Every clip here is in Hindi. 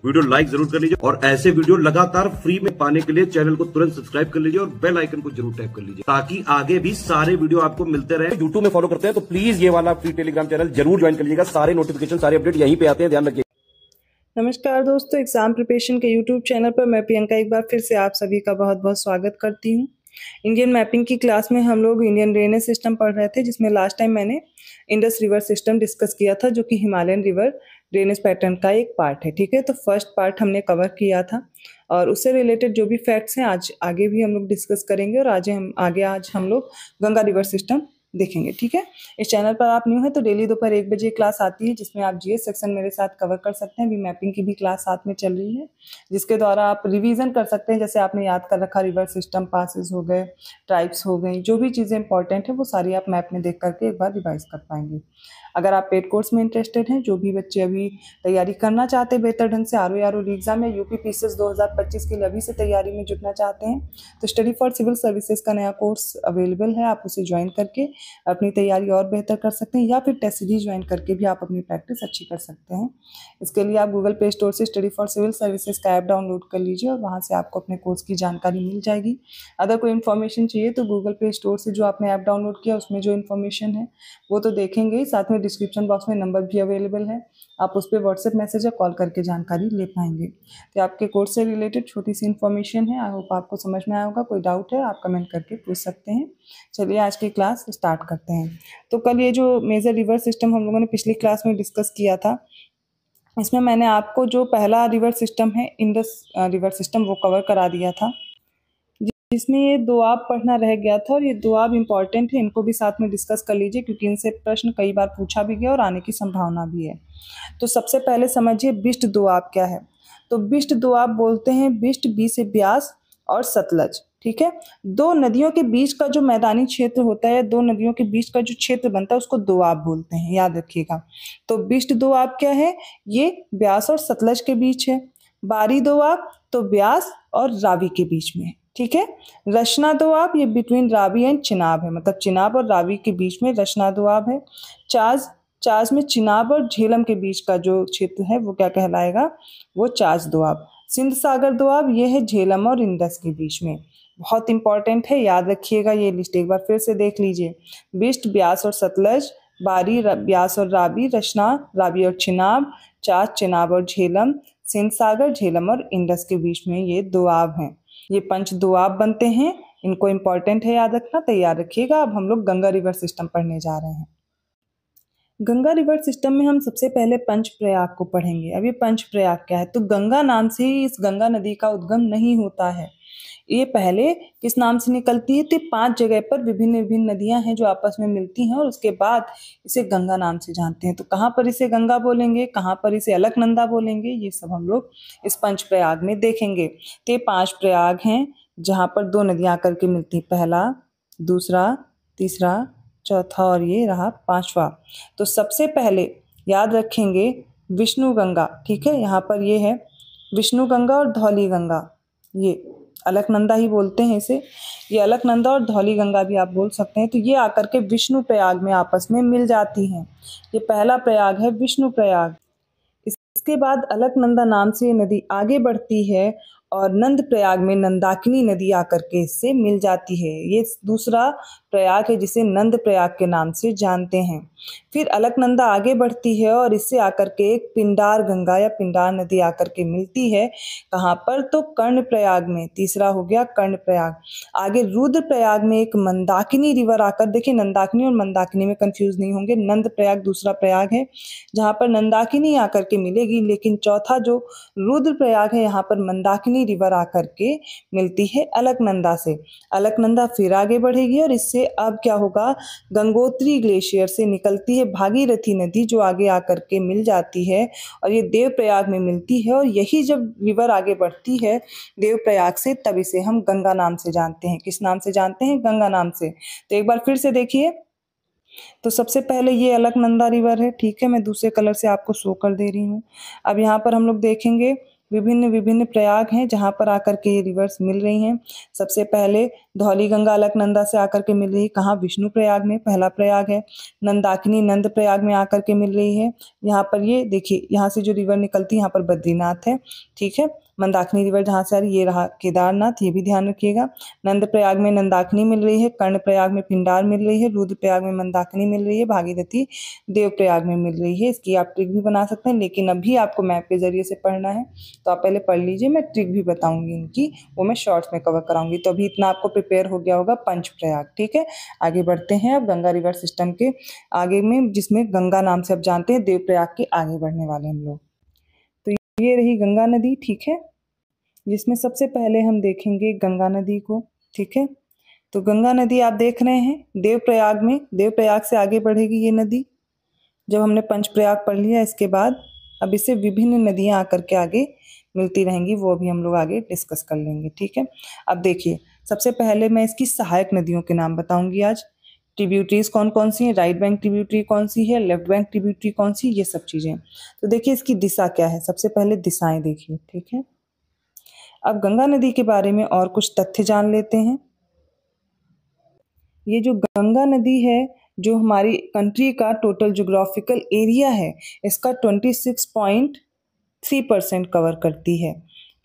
वीडियो लाइक जरूर कर लीजिए और ऐसे वीडियो लगातार फ्री में पाने के लिए चैनल को तुरंत सब्सक्राइब कर लीजिए और बेल आइकन को जरूर टैप कर लीजिए ताकि आगे भी सारे वीडियो आपको मिलते रहे। यूट्यूब में फॉलो करते हैं तो प्लीज ये वाला फ्री टेलीग्राम चैनल जरूर ज्वाइन कर लीजिएगा। सारे नोटिफिकेशन सारे अपडेट यहीं पे आते हैं, ध्यान रखिए। नमस्कार दोस्तों, एग्जाम प्रिपरेशन के यूट्यूब चैनल पर मैं प्रियंका एक बार फिर से आप सभी का बहुत बहुत स्वागत करती हूँ। इंडियन मैपिंग की क्लास में हम लोग इंडियन ड्रेनेज सिस्टम पढ़ रहे थे, जिसमें लास्ट टाइम मैंने इंडस रिवर सिस्टम डिस्कस किया था, जो कि हिमालयन रिवर ड्रेनेज पैटर्न का एक पार्ट है। ठीक है, तो फर्स्ट पार्ट हमने कवर किया था और उससे रिलेटेड जो भी फैक्ट्स हैं आज आगे भी हम लोग डिस्कस करेंगे और आज हम लोग गंगा रिवर सिस्टम देखेंगे। ठीक है, इस चैनल पर आप न्यू हैं तो डेली दोपहर 1 बजे क्लास आती है, जिसमें आप जीएस सेक्शन मेरे साथ कवर कर सकते हैं। अभी मैपिंग की भी क्लास साथ में चल रही है, जिसके द्वारा आप रिवीजन कर सकते हैं। जैसे आपने याद कर रखा, रिवर सिस्टम, पासेस हो गए, ट्राइब्स हो गई, जो भी चीज़ें इंपॉर्टेंट है वो सारी आप मैप में देख करके एक बार रिवाइज कर पाएंगे। अगर आप पेड कोर्स में इंटरेस्टेड हैं, जो भी बच्चे अभी तैयारी करना चाहते हैं बेहतर ढंग से आरओ एग्जाम या यूपी पीसीएस 2025 के लिए अभी से तैयारी में जुटना चाहते हैं, तो स्टडी फॉर सिविल सर्विसेज का नया कोर्स अवेलेबल है। आप उसे ज्वाइन करके अपनी तैयारी और बेहतर कर सकते हैं, या फिर टेस्ट सीरीज ज्वाइन करके भी आप अपनी प्रैक्टिस अच्छी कर सकते हैं। इसके लिए आप गूगल प्ले स्टोर से स्टडी फॉर सिविल सर्विसेज का ऐप डाउनलोड कर लीजिए और वहाँ से आपको अपने कोर्स की जानकारी मिल जाएगी। अगर कोई इन्फॉर्मेशन चाहिए तो गूगल प्ले स्टोर से जो आपने ऐप डाउनलोड किया उसमें जो इन्फॉर्मेशन है वो तो देखेंगे ही, साथ में डिस्क्रिप्शन बॉक्स में नंबर भी अवेलेबल है, आप उस पर व्हाट्सएप मैसेज या कॉल करके जानकारी ले पाएंगे। तो आपके कोर्स से रिलेटेड छोटी सी इन्फॉर्मेशन है, आई होप आपको समझ में आया होगा। कोई डाउट है आप कमेंट करके पूछ सकते हैं। चलिए आज की क्लास स्टार्ट करते हैं। तो कल ये जो मेजर रिवर सिस्टम हम लोगों ने पिछली क्लास में डिस्कस किया था, इसमें मैंने आपको जो पहला रिवर सिस्टम है इंडस रिवर सिस्टम वो कवर करा दिया था, जिसमें ये दोआब पढ़ना रह गया था। और ये दोआब इंपॉर्टेंट है, इनको भी साथ में डिस्कस कर लीजिए क्योंकि इनसे प्रश्न कई बार पूछा भी गया और आने की संभावना भी है। तो सबसे पहले समझिए बिष्ट दोआब क्या है। तो बिष्ट दोआब बोलते हैं बिष्ट, बी से ब्यास और सतलज। ठीक है, दो नदियों के बीच का जो मैदानी क्षेत्र होता है, दो नदियों के बीच का जो क्षेत्र बनता है उसको दोआब बोलते हैं, याद रखिएगा। तो बिष्ट दोआब क्या है, ये ब्यास और सतलज के बीच है। बारी दोआब तो ब्यास और रावी के बीच में। ठीक है, रचना दोआब ये बिटवीन रावी एंड चिनाब है, मतलब चिनाब और रावी के बीच में रचना दोआब है। चाज में चिनाब और झेलम के बीच का जो क्षेत्र है वो क्या कहलाएगा, वो चाज दोआब। सिंध सागर दोआब ये है झेलम और इंडस के बीच में। बहुत इंपॉर्टेंट है, याद रखिएगा ये लिस्ट एक बार फिर से देख लीजिए। बिष्ट, ब्यास और सतलज, बारी ब्यास और रावी, रचना रावी और चिनाब, चाज चिनाब और झेलम, सिंध सागर झेलम और इंडस के बीच में ये दोआब हैं। ये पंच दोआब बनते हैं, इनको इंपॉर्टेंट है याद रखना, तैयार रखिएगा। अब हम लोग गंगा रिवर सिस्टम पढ़ने जा रहे हैं। गंगा रिवर सिस्टम में हम सबसे पहले पंच प्रयाग को पढ़ेंगे। अब ये पंच प्रयाग क्या है, तो गंगा नाम से ही इस गंगा नदी का उद्गम नहीं होता है। ये पहले किस नाम से निकलती है, तो 5 जगह पर विभिन्न विभिन्न नदियां हैं जो आपस में मिलती हैं और उसके बाद इसे गंगा नाम से जानते हैं। तो कहाँ पर इसे गंगा बोलेंगे, कहाँ पर इसे अलकनंदा बोलेंगे, ये सब हम लोग इस पंच प्रयाग में देखेंगे। तो 5 प्रयाग हैं जहाँ पर 2 नदियां आकर के मिलती, पहला, दूसरा, तीसरा, चौथा और ये रहा 5वां। तो सबसे पहले याद रखेंगे विष्णु गंगा। ठीक है, यहाँ पर ये है विष्णु गंगा और धौली गंगा, ये अलकनंदा ही बोलते हैं इसे। ये अलकनंदा और धौली गंगा भी आप बोल सकते हैं। तो ये आकर के विष्णु प्रयाग में आपस में मिल जाती हैं। ये पहला प्रयाग है विष्णु प्रयाग। इसके बाद अलकनंदा नाम से ये नदी आगे बढ़ती है और नंद प्रयाग में नंदाकिनी नदी आकर के इससे मिल जाती है। ये दूसरा प्रयाग है जिसे नंद प्रयाग के नाम से जानते हैं। फिर अलकनंदा आगे बढ़ती है और इससे आकर के एक पिंडार गंगा या पिंडार नदी आकर के मिलती है। कहाँ पर, तो कर्ण प्रयाग में। तीसरा हो गया कर्ण प्रयाग। आगे रुद्र प्रयाग में एक मंदाकिनी रिवर आकर, देखिए नंदाकिनी और मंदाकिनी में कंफ्यूज नहीं होंगे, नंद प्रयाग दूसरा प्रयाग है जहाँ पर नंदाकिनी आकर के मिलेगी, लेकिन चौथा जो रुद्र प्रयाग है यहाँ पर मंदाकिनी रिवर आकर के मिलती है अलकनंदा से। अलकनंदा फिर आगे बढ़ेगी और इससे अब क्या होगा, गंगोत्री ग्लेशियर से निकलती है भागीरथी नदी जो आगे आकर के मिल जाती है और ये देवप्रयाग में मिलती है। और यही जब रिवर आगे बढ़ती है देवप्रयाग से, तब इसे हम गंगा नाम से जानते हैं। किस नाम से जानते हैं, गंगा नाम से। तो एक बार फिर से देखिए, तो सबसे पहले ये अलकनंदा रिवर है। ठीक है, मैं दूसरे कलर से आपको शो कर दे रही हूँ। अब यहाँ पर हम लोग देखेंगे विभिन्न विभिन्न प्रयाग हैं जहाँ पर आकर के ये रिवर्स मिल रही हैं। सबसे पहले धौली गंगा अलकनंदा से आकर के मिल रही है, कहाँ, विष्णु प्रयाग में पहला प्रयाग है। नंदाकिनी नंद प्रयाग में आकर के मिल रही है। यहाँ पर ये देखिए, यहाँ से जो रिवर निकलती है यहाँ पर बद्रीनाथ है, ठीक है। मंदाकिनी रिवर जहाँ से आ रही है ये रहा केदारनाथ, ये भी ध्यान रखिएगा। नंद प्रयाग में नंदाकिनी मिल रही है, कर्ण प्रयाग में पिंडार मिल रही है, रुद्र प्रयाग में मंदाकिनी मिल रही है, भागीरथी देव प्रयाग में मिल रही है। इसकी आप ट्रिक भी बना सकते हैं, लेकिन अभी आपको मैप के जरिए से पढ़ना है तो आप पहले पढ़ लीजिए, मैं ट्रिक भी बताऊंगी इनकी, वो मैं शॉर्ट्स में कवर कराऊंगी। तो अभी इतना आपको प्रिपेयर हो गया होगा पंच प्रयाग, ठीक है। आगे बढ़ते हैं अब गंगा रिवर सिस्टम के आगे में, जिसमें गंगा नाम से आप जानते हैं, देव प्रयाग के आगे बढ़ने वाले हम लोग। तो ये रही गंगा नदी, ठीक है, जिसमें सबसे पहले हम देखेंगे गंगा नदी को, ठीक है। तो गंगा नदी आप देख रहे हैं देवप्रयाग में, देवप्रयाग से आगे बढ़ेगी ये नदी। जब हमने पंचप्रयाग पढ़ लिया इसके बाद अब इससे विभिन्न नदियां आकर के आगे मिलती रहेंगी, वो भी हम लोग आगे डिस्कस कर लेंगे, ठीक है। अब देखिए, सबसे पहले मैं इसकी सहायक नदियों के नाम बताऊंगी आज। ट्रिब्यूटरीज कौन कौन सी हैं, राइट बैंक ट्रिब्यूटरी कौन सी है, लेफ्ट बैंक ट्रिब्यूटरी कौन सी, ये सब चीजें। तो देखिए इसकी दिशा क्या है, सबसे पहले दिशाएं देखिए, ठीक है। अब गंगा नदी के बारे में और कुछ तथ्य जान लेते हैं। ये जो गंगा नदी है, जो हमारी कंट्री का टोटल ज्योग्राफिकल एरिया है, इसका 26.3% कवर करती है।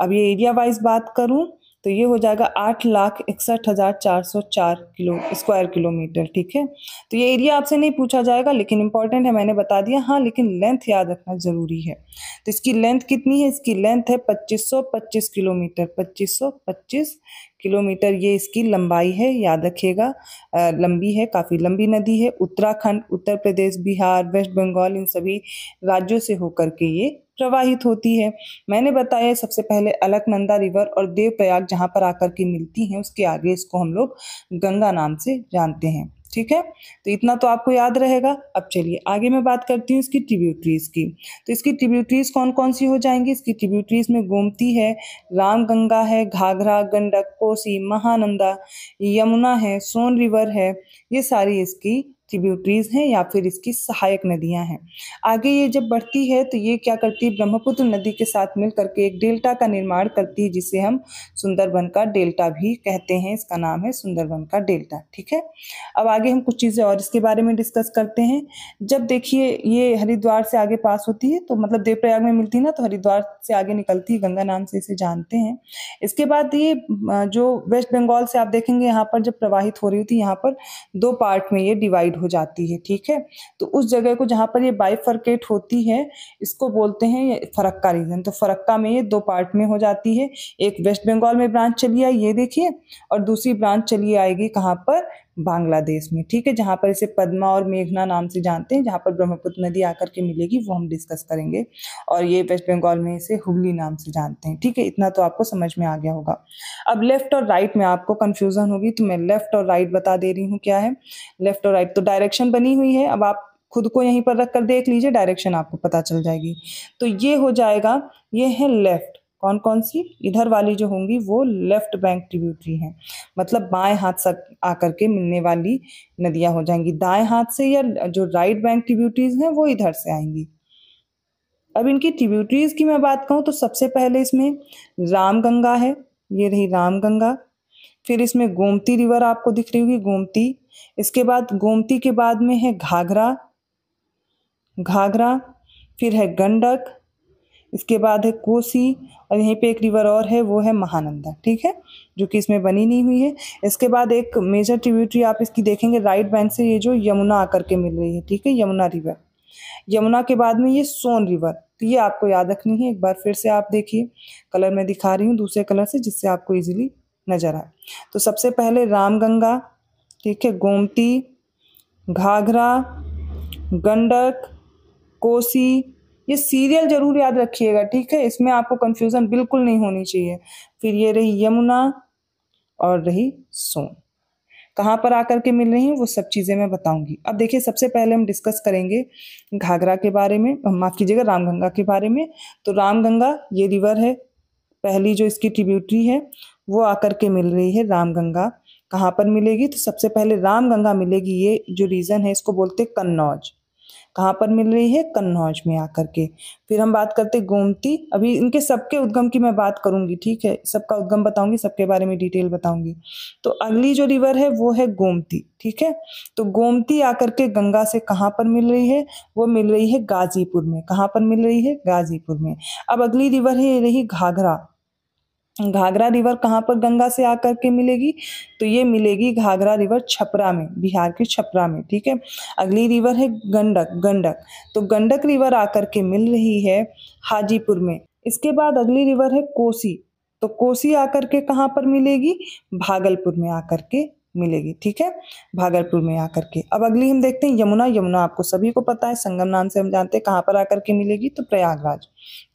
अब ये एरिया वाइज बात करूं तो ये हो जाएगा 8,61,404 स्क्वायर किलोमीटर, ठीक है। तो ये एरिया आपसे नहीं पूछा जाएगा, लेकिन इंपॉर्टेंट है, मैंने बता दिया। हाँ, लेकिन लेंथ याद रखना जरूरी है। तो इसकी लेंथ कितनी है, इसकी लेंथ है 2525 किलोमीटर, 2525 किलोमीटर ये इसकी लंबाई है, याद रखिएगा। लंबी है, काफ़ी लंबी नदी है। उत्तराखंड, उत्तर प्रदेश, बिहार, वेस्ट बंगाल, इन सभी राज्यों से होकर के ये प्रवाहित होती है। मैंने बताया सबसे पहले अलकनंदा रिवर और देवप्रयाग जहाँ पर आकर के मिलती हैं, उसके आगे इसको हम लोग गंगा नाम से जानते हैं, ठीक है। तो इतना तो आपको याद रहेगा। अब चलिए आगे मैं बात करती हूँ इसकी ट्रिब्यूटरीज की। तो इसकी ट्रिब्यूटरीज कौन कौन सी हो जाएंगी, इसकी ट्रिब्यूटरीज में गोमती है, रामगंगा है, घाघरा, गंडक, कोसी, महानंदा, यमुना है, सोन रिवर है, ये सारी इसकी ट्रिब्यूटरीज हैं या फिर इसकी सहायक नदियां हैं। आगे ये जब बढ़ती है तो ये क्या करती है, ब्रह्मपुत्र नदी के साथ मिल करके एक डेल्टा का निर्माण करती है, जिसे हम सुंदरबन का डेल्टा भी कहते हैं। इसका नाम है सुंदरबन का डेल्टा, ठीक है। अब आगे हम कुछ चीज़ें और इसके बारे में डिस्कस करते हैं। जब देखिए ये हरिद्वार से आगे पास होती है, तो मतलब देवप्रयाग में मिलती है ना, तो हरिद्वार से आगे निकलती है, गंगा नाम से इसे जानते हैं। इसके बाद ये जो वेस्ट बंगाल से आप देखेंगे यहाँ पर जब प्रवाहित हो रही होती है, यहाँ पर 2 पार्ट में ये डिवाइड हो जाती है, ठीक है। तो उस जगह को जहाँ पर ये बाइफरकेट होती है, इसको बोलते हैं फरक्का रीजन। तो फरक्का में ये 2 पार्ट में हो जाती है। एक वेस्ट बंगाल में ब्रांच चली आई, ये देखिए, और दूसरी ब्रांच चली आएगी कहाँ पर, बांग्लादेश में, ठीक है, जहाँ पर इसे पद्मा और मेघना नाम से जानते हैं। जहाँ पर ब्रह्मपुत्र नदी आकर के मिलेगी वो हम डिस्कस करेंगे। और ये वेस्ट बंगाल में इसे हुगली नाम से जानते हैं, ठीक है। इतना तो आपको समझ में आ गया होगा। अब लेफ्ट और राइट में आपको कंफ्यूजन होगी, तो मैं लेफ्ट और राइट बता दे रही हूँ क्या है। लेफ्ट और राइट तो डायरेक्शन बनी हुई है, अब आप खुद को यहीं पर रख कर देख लीजिए, डायरेक्शन आपको पता चल जाएगी। तो ये हो जाएगा, ये है लेफ्ट। कौन कौन सी, इधर वाली जो होंगी वो लेफ्ट बैंक ट्रिब्यूटरी हैं, मतलब बाएं हाथ से आकर के मिलने वाली नदियां हो जाएंगी। दाएं हाथ से या जो राइट बैंक ट्रिब्यूटरीज हैं वो इधर से आएंगी। अब इनकी ट्रिब्यूटरीज की मैं बात कहूँ तो सबसे पहले इसमें रामगंगा है, ये रही रामगंगा। फिर इसमें गोमती रिवर आपको दिख रही होगी, गोमती। इसके बाद गोमती के बाद में है घाघरा, घाघरा। फिर है गंडक, इसके बाद है कोसी, और यहीं पे एक रिवर और है, वो है महानंदा, ठीक है, जो कि इसमें बनी नहीं हुई है। इसके बाद एक मेजर ट्रिब्यूटरी आप इसकी देखेंगे राइट बैंक से, ये जो यमुना आकर के मिल रही है, ठीक है, यमुना रिवर। यमुना के बाद में ये सोन रिवर, तो ये आपको याद रखनी है। एक बार फिर से आप देखिए, कलर मैं दिखा रही हूँ दूसरे कलर से, जिससे आपको इजीली नजर आए। तो सबसे पहले रामगंगा, ठीक है, गोमती, घाघरा, गंडक, कोसी, ये सीरियल जरूर याद रखिएगा, ठीक है, इसमें आपको कंफ्यूजन बिल्कुल नहीं होनी चाहिए। फिर ये रही यमुना और रही सोन। कहाँ पर आकर के मिल रही हैं वो सब चीज़ें मैं बताऊंगी। अब देखिए, सबसे पहले हम डिस्कस करेंगे घाघरा के बारे में, माफ़ कीजिएगा, रामगंगा के बारे में। तो रामगंगा ये रिवर है, पहली जो इसकी ट्रिब्यूटरी है वो आकर के मिल रही है रामगंगा। कहाँ पर मिलेगी, तो सबसे पहले रामगंगा मिलेगी, ये जो रीजन है इसको बोलते हैं कन्नौज। कहाँ पर मिल रही है, कन्नौज में आकर के। फिर हम बात करते गोमती, अभी इनके सबके उद्गम की मैं बात करूंगी, ठीक है, सबका उद्गम बताऊंगी, सबके बारे में डिटेल बताऊंगी। तो अगली जो रिवर है वो है गोमती, ठीक है। तो गोमती आकर के गंगा से कहाँ पर मिल रही है, वो मिल रही है गाजीपुर में। कहाँ पर मिल रही है, गाजीपुर में। अब अगली रिवर है, ये रही घाघरा। घाघरा रिवर कहाँ पर गंगा से आकर के मिलेगी, तो ये मिलेगी घाघरा रिवर छपरा में, बिहार के छपरा में, ठीक है। अगली रिवर है गंडक। गंडक, तो गंडक रिवर आकर के मिल रही है हाजीपुर में। इसके बाद अगली रिवर है कोसी। तो कोसी आकर के कहाँ पर मिलेगी, भागलपुर में आकर के मिलेगी, ठीक है, भागलपुर में आकर के। अब अगली हम देखते हैं यमुना। यमुना आपको सभी को पता है, संगम नाम से हम जानते हैं। कहाँ पर आकर के मिलेगी, तो प्रयागराज,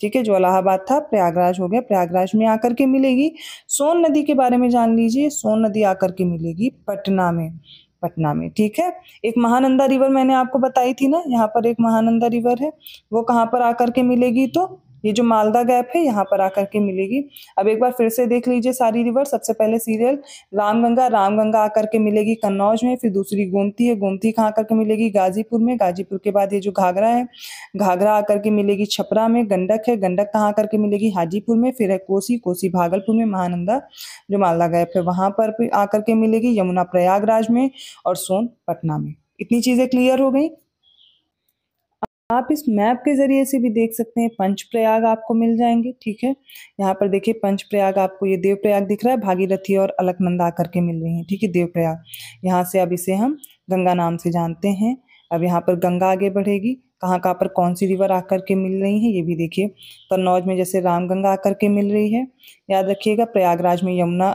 ठीक है, जो इलाहाबाद था प्रयागराज हो गया, प्रयागराज में आकर के मिलेगी। सोन नदी के बारे में जान लीजिए, सोन नदी आकर के मिलेगी पटना में, पटना में, ठीक है। एक महानंदा रिवर मैंने आपको बताई थी ना, यहाँ पर एक महानंदा रिवर है, वो कहाँ पर आकर के मिलेगी, तो ये जो मालदा गैप है यहाँ पर आकर के मिलेगी। अब एक बार फिर से देख लीजिए सारी रिवर। सबसे पहले सीरियल रामगंगा। रामगंगा आकर के मिलेगी कन्नौज में। फिर दूसरी गोमती है। गोमती कहाँ आकर के मिलेगी, गाजीपुर में। गाजीपुर के बाद ये जो घाघरा है, घाघरा आकर के मिलेगी छपरा में। गंडक है, गंडक कहाँ आकर के मिलेगी, हाजीपुर में। फिर है कोसी, कोसी भागलपुर में। महानंदा जो मालदा गैप है वहां पर आकर के मिलेगी। यमुना प्रयागराज में, और सोन पटना में। इतनी चीजें क्लियर हो गई। आप इस मैप के जरिए से भी देख सकते हैं, पंचप्रयाग आपको मिल जाएंगे, ठीक है। यहाँ पर देखिए पंचप्रयाग, आपको ये देवप्रयाग दिख रहा है, भागीरथी और अलकनंदा आकर के मिल रही हैं, ठीक है, देवप्रयाग। यहाँ से अब इसे हम गंगा नाम से जानते हैं। अब यहाँ पर गंगा आगे बढ़ेगी, कहाँ कहाँ पर कौन सी रिवर आकर के मिल रही है ये भी देखिए। कन्नौज में जैसे रामगंगा आकर के मिल रही है, याद रखिएगा। प्रयागराज में यमुना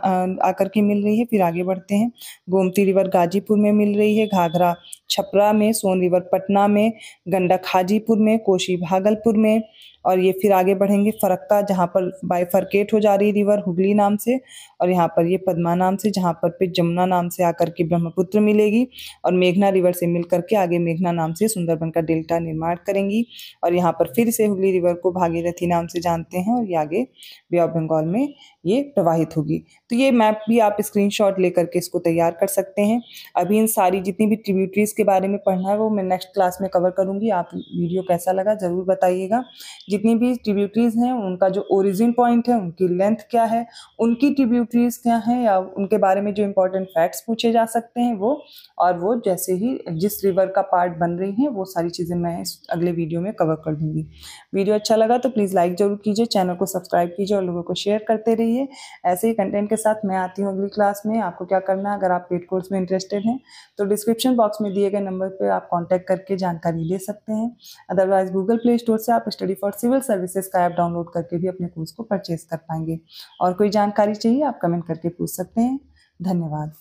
आकर के मिल रही है। फिर आगे बढ़ते हैं, गोमती रिवर गाजीपुर में मिल रही है, घाघरा छपरा में, सोन रिवर पटना में, गंडक हाजीपुर में, कोसी भागलपुर में। और ये फिर आगे बढ़ेंगे फरक्का, जहाँ पर बाइफरकेट हो जा रही रिवर हुगली नाम से, और यहाँ पर ये पद्मा नाम से, जहाँ पर फिर जमुना नाम से आकर के ब्रह्मपुत्र मिलेगी, और मेघना रिवर से मिल करके आगे मेघना नाम से सुंदरबन का डेल्टा निर्माण करेंगी। और यहाँ पर फिर से हुगली रिवर को भागीरथी नाम से जानते हैं, और ये आगे बे ऑफ बंगाल में ये प्रवाहित होगी। तो ये मैप भी आप स्क्रीनशॉट लेकर के इसको तैयार कर सकते हैं। अभी इन सारी जितनी भी ट्रिब्यूटरीज के बारे में पढ़ना है वो मैं नेक्स्ट क्लास में कवर करूंगी। आप वीडियो कैसा लगा जरूर बताइएगा। जितनी भी ट्रिब्यूटरीज हैं उनका जो ओरिजिन पॉइंट है, उनकी लेंथ क्या है, उनकी ट्रिब्यूटरीज क्या है, या उनके बारे में जो इंपॉर्टेंट फैक्ट्स पूछे जा सकते हैं वो, और वो जैसे ही जिस रिवर का पार्ट बन रही हैं वो सारी चीज़ें मैं इस अगले वीडियो में कवर कर दूंगी। वीडियो अच्छा लगा तो प्लीज़ लाइक जरूर कीजिए, चैनल को सब्सक्राइब कीजिए और लोगों को शेयर करते रहिए। ऐसे ही कंटेंट के साथ मैं आती हूँ अगली क्लास में। आपको क्या करना है, अगर आप पेड कोर्स में इंटरेस्टेड हैं तो डिस्क्रिप्शन बॉक्स में दिए गए नंबर पर आप कॉन्टैक्ट करके जानकारी ले सकते हैं। अदरवाइज गूगल प्ले स्टोर से आप स्टडी फॉर सिविल सर्विसेज का ऐप डाउनलोड करके भी अपने कोर्स को परचेज कर पाएंगे। और कोई जानकारी चाहिए आप कमेंट करके पूछ सकते हैं। धन्यवाद।